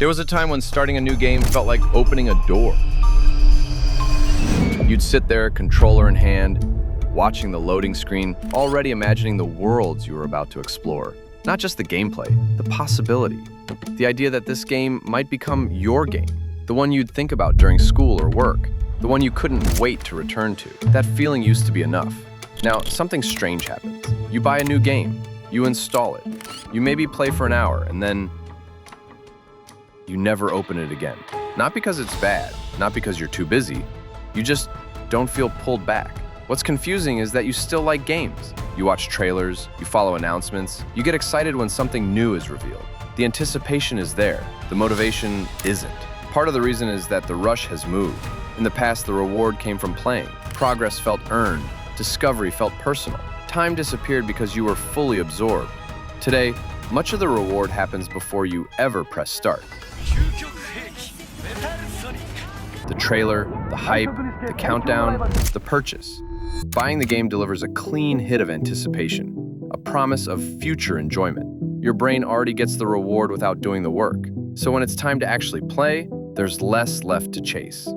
There was a time when starting a new game felt like opening a door. You'd sit there, controller in hand, watching the loading screen, already imagining the worlds you were about to explore. Not just the gameplay, the possibility. The idea that this game might become your game, the one you'd think about during school or work, the one you couldn't wait to return to. That feeling used to be enough. Now, something strange happens. You buy a new game, you install it, you maybe play for an hour, and then you never open it again. Not because it's bad, not because you're too busy, you just don't feel pulled back. What's confusing is that you still like games. You watch trailers, you follow announcements, you get excited when something new is revealed. The anticipation is there, the motivation isn't. Part of the reason is that the rush has moved. In the past, the reward came from playing. Progress felt earned. Discovery felt personal. Time disappeared because you were fully absorbed. Today, much of the reward happens before you ever press start. The trailer, the hype, the countdown, the purchase. Buying the game delivers a clean hit of anticipation, a promise of future enjoyment. Your brain already gets the reward without doing the work. So when it's time to actually play, there's less left to chase.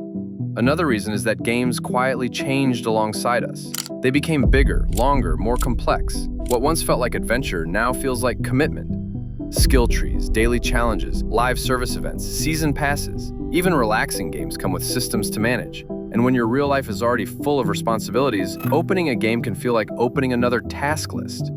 Another reason is that games quietly changed alongside us. They became bigger, longer, more complex. What once felt like adventure now feels like commitment. Skill trees, daily challenges, live service events, season passes. Even relaxing games come with systems to manage. And when your real life is already full of responsibilities, opening a game can feel like opening another task list.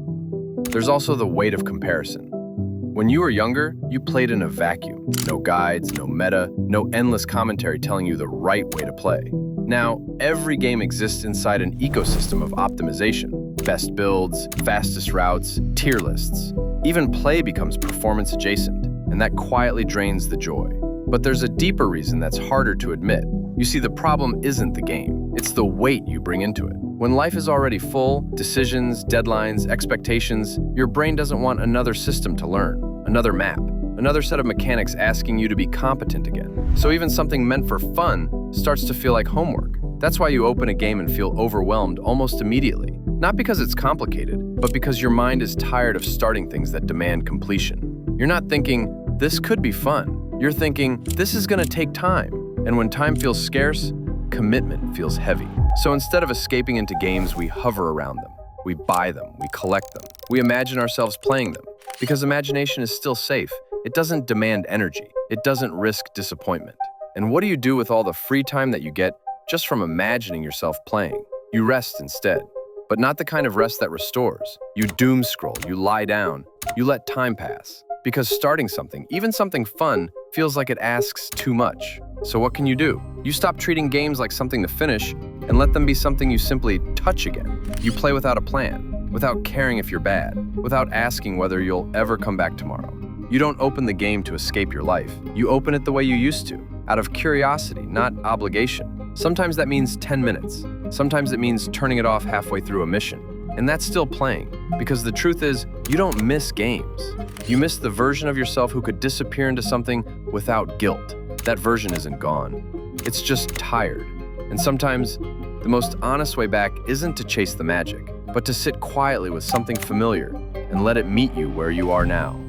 There's also the weight of comparison. When you were younger, you played in a vacuum. No guides, no meta, no endless commentary telling you the right way to play. Now, every game exists inside an ecosystem of optimization. Best builds, fastest routes, tier lists. Even play becomes performance adjacent, and that quietly drains the joy. But there's a deeper reason that's harder to admit. You see, the problem isn't the game, it's the weight you bring into it. When life is already full, decisions, deadlines, expectations, your brain doesn't want another system to learn, another map, another set of mechanics asking you to be competent again. So even something meant for fun starts to feel like homework. That's why you open a game and feel overwhelmed almost immediately. Not because it's complicated, but because your mind is tired of starting things that demand completion. You're not thinking, this could be fun. You're thinking, this is gonna take time. And when time feels scarce, commitment feels heavy. So instead of escaping into games, we hover around them. We buy them, we collect them. We imagine ourselves playing them. Because imagination is still safe. It doesn't demand energy. It doesn't risk disappointment. And what do you do with all the free time that you get just from imagining yourself playing? You rest instead. But not the kind of rest that restores. You doom scroll, you lie down, you let time pass. Because starting something, even something fun, feels like it asks too much. So what can you do? You stop treating games like something to finish and let them be something you simply touch again. You play without a plan, without caring if you're bad, without asking whether you'll ever come back tomorrow. You don't open the game to escape your life. You open it the way you used to, out of curiosity, not obligation. Sometimes that means 10 minutes. Sometimes it means turning it off halfway through a mission. And that's still playing, because the truth is, you don't miss games. You miss the version of yourself who could disappear into something without guilt. That version isn't gone. It's just tired. And sometimes, the most honest way back isn't to chase the magic, but to sit quietly with something familiar and let it meet you where you are now.